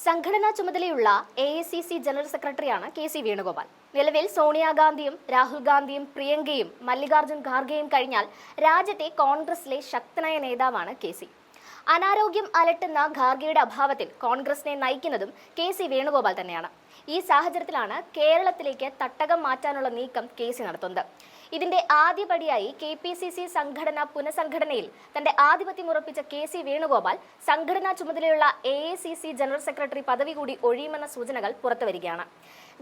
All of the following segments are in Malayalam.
സംഘടനാ ചുമതലയുള്ള AICC ജനറൽ സെക്രട്ടറിയാണ് കെ.സി. വേണുഗോപാൽ. നിലവിൽ സോണിയാഗാന്ധിയും രാഹുൽ ഗാന്ധിയും പ്രിയങ്കയും മല്ലികാർജ്ജുൻ ഖാർഗെയും കഴിഞ്ഞാൽ രാജ്യത്തെ കോൺഗ്രസിലെ ശക്തനായ നേതാവാണ് കെ.സി. അനാരോഗ്യം അലട്ടുന്ന ഖാർഗെയുടെ അഭാവത്തിൽ കോൺഗ്രസിനെ നയിക്കുന്നതും കെ.സി. വേണുഗോപാൽ തന്നെയാണ്. ഈ സാഹചര്യത്തിലാണ് കേരളത്തിലേക്ക് തട്ടകം മാറ്റാനുള്ള നീക്കം കെ.സി. നടത്തുന്നത്. ഇതിന്റെ ആദ്യപടിയായി KPCC സംഘടനാ പുനഃസംഘടനയിൽ തന്റെ ആധിപത്യം ഉറപ്പിച്ച കെ.സി. വേണുഗോപാൽ സംഘടനാ ചുമതലയുള്ള AICC ജനറൽ സെക്രട്ടറി പദവി കൂടി ഒഴിയുമെന്ന സൂചനകൾ പുറത്തുവരികയാണ്.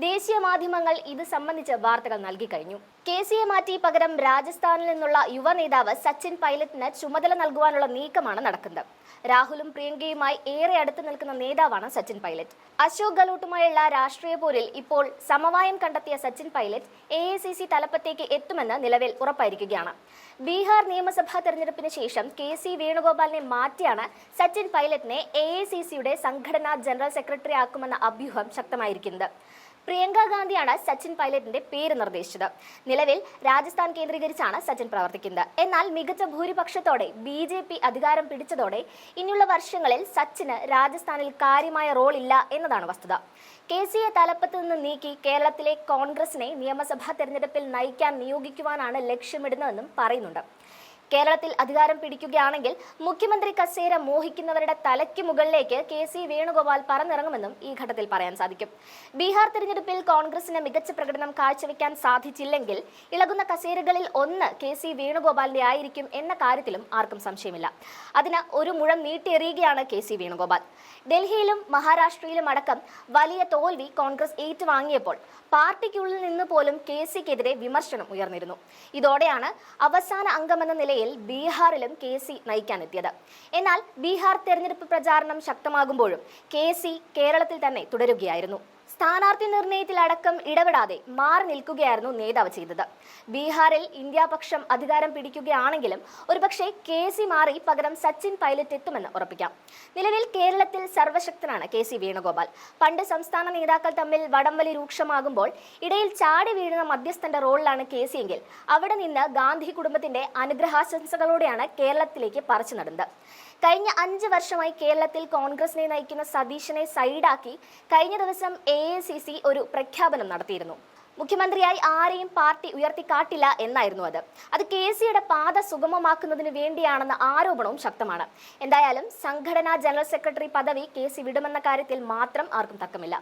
ദേശീയ മാധ്യമങ്ങൾ ഇത് സംബന്ധിച്ച് വാർത്തകൾ നൽകി കഴിഞ്ഞു. കെ.സിയെ മാറ്റി പകരം രാജസ്ഥാനിൽ നിന്നുള്ള യുവ നേതാവ് സച്ചിൻ പൈലറ്റിന് ചുമതല നൽകുവാനുള്ള നീക്കമാണ് നടക്കുന്നത്. രാഹുലും പ്രിയങ്കയുമായി ഏറെ അടുത്ത് നിൽക്കുന്ന നേതാവാണ് സച്ചിൻ പൈലറ്റ്. അശോക് ഗെഹ്ലോട്ടുമായുള്ള രാഷ്ട്രീയ പോരിൽ ഇപ്പോൾ സമവായം കണ്ടെത്തിയ സച്ചിൻ പൈലറ്റ് AICC തലപ്പത്തേക്ക് എത്തുമെന്ന് നിലവിൽ ഉറപ്പായിരിക്കുകയാണ്. ബീഹാർ നിയമസഭാ തെരഞ്ഞെടുപ്പിന് ശേഷം കെ.സി. വേണുഗോപാലിനെ മാറ്റിയാണ് സച്ചിൻ പൈലറ്റിനെ AICCയുടെ സംഘടനാ ജനറൽ സെക്രട്ടറി ആക്കുമെന്ന അഭ്യൂഹം ശക്തമായിരിക്കുന്നത്. പ്രിയങ്ക ഗാന്ധിയാണ് സച്ചിൻ പൈലറ്റിന്റെ പേര് നിർദ്ദേശിച്ചത്. നിലവിൽ രാജസ്ഥാൻ കേന്ദ്രീകരിച്ചാണ് സച്ചിൻ പ്രവർത്തിക്കുന്നത്. എന്നാൽ മികച്ച ഭൂരിപക്ഷത്തോടെ BJP അധികാരം പിടിച്ചതോടെ ഇനിയുള്ള വർഷങ്ങളിൽ സച്ചിന് രാജസ്ഥാനിൽ കാര്യമായ റോൾ ഇല്ല എന്നതാണ് വസ്തുത. കെ.സിയെ തലപ്പത്ത് നിന്ന് നീക്കി കേരളത്തിലെ കോൺഗ്രസിനെ നിയമസഭാ തെരഞ്ഞെടുപ്പിൽ നയിക്കാൻ നിയോഗിക്കുവാനാണ് ലക്ഷ്യമിടുന്നതെന്നും പറയുന്നുണ്ട്. കേരളത്തിൽ അധികാരം പിടിക്കുകയാണെങ്കിൽ മുഖ്യമന്ത്രി കസേര മോഹിക്കുന്നവരുടെ തലയ്ക്ക് മുകളിലേക്ക് കെ.സി. വേണുഗോപാൽ പറന്നിറങ്ങുമെന്നും ഈ ഘട്ടത്തിൽ പറയാൻ സാധിക്കും. ബീഹാർ തെരഞ്ഞെടുപ്പിൽ കോൺഗ്രസിന് മികച്ച പ്രകടനം കാഴ്ചവെക്കാൻ സാധിച്ചില്ലെങ്കിൽ ഇളകുന്ന കസേരകളിൽ ഒന്ന് കെ.സി. വേണുഗോപാലിന്റെ ആയിരിക്കും എന്ന കാര്യത്തിലും ആർക്കും സംശയമില്ല. അതിന് ഒരു മുഴം നീട്ടിയെറിയുകയാണ് കെ.സി. വേണുഗോപാൽ. ഡൽഹിയിലും മഹാരാഷ്ട്രയിലും അടക്കം വലിയ തോൽവി കോൺഗ്രസ് ഏറ്റുവാങ്ങിയപ്പോൾ പാർട്ടിക്കുള്ളിൽ നിന്ന് പോലും കെ.സിക്കെതിരെ വിമർശനം ഉയർന്നിരുന്നു. ഇതോടെയാണ് അവസാന അംഗമെന്ന നിലയിൽ ബീഹാറിലും കെ.സി. നയിക്കാനെത്തിയത്. എന്നാൽ ബീഹാർ തെരഞ്ഞെടുപ്പ് പ്രചാരണം ശക്തമാകുമ്പോഴും കെ.സി. കേരളത്തിൽ തന്നെ തുടരുകയായിരുന്നു. സ്ഥാനാർത്ഥി നിർണയത്തിലടക്കം ഇടപെടാതെ മാറി നിൽക്കുകയായിരുന്നു നേതാവ് ചെയ്തത്. ബീഹാറിൽ ഇന്ത്യ പക്ഷം അധികാരം പിടിക്കുകയാണെങ്കിലും ഒരുപക്ഷെ കെ.സി. മാറി പകരം സച്ചിൻ പൈലറ്റ് എത്തുമെന്ന് ഉറപ്പിക്കാം. നിലവിൽ കേരളത്തിൽ സർവശക്തനാണ് കെ.സി. വേണുഗോപാൽ. പണ്ട് സംസ്ഥാന നേതാക്കൾ തമ്മിൽ വടംവലി രൂക്ഷമാകുമ്പോൾ ഇടയിൽ ചാടി വീഴുന്ന മധ്യസ്ഥന്റെ റോളിലാണ് കെ.സി. എങ്കിൽ അവിടെ നിന്ന് ഗാന്ധി കുടുംബത്തിന്റെ അനുഗ്രഹാശംസകളോടെയാണ് കേരളത്തിലേക്ക് പറിച്ചു നടന്നത്. കഴിഞ്ഞ 5 വർഷമായി കേരളത്തിൽ കോൺഗ്രസിനെ നയിക്കുന്ന സതീശനെ സൈഡാക്കി കഴിഞ്ഞ ദിവസം AICC ഒരു പ്രഖ്യാപനം നടത്തിയിരുന്നു. മുഖ്യമന്ത്രിയായി ആരെയും പാർട്ടി ഉയർത്തിക്കാട്ടില്ല എന്നായിരുന്നു അത് കെ.സിയുടെ പാത സുഗമമാക്കുന്നതിന് വേണ്ടിയാണെന്ന ആരോപണവും ശക്തമാണ്. എന്തായാലും സംഘടനാ ജനറൽ സെക്രട്ടറി പദവി കെ.സി. വിടുമെന്ന കാര്യത്തിൽ മാത്രം ആർക്കും തർക്കമില്ല.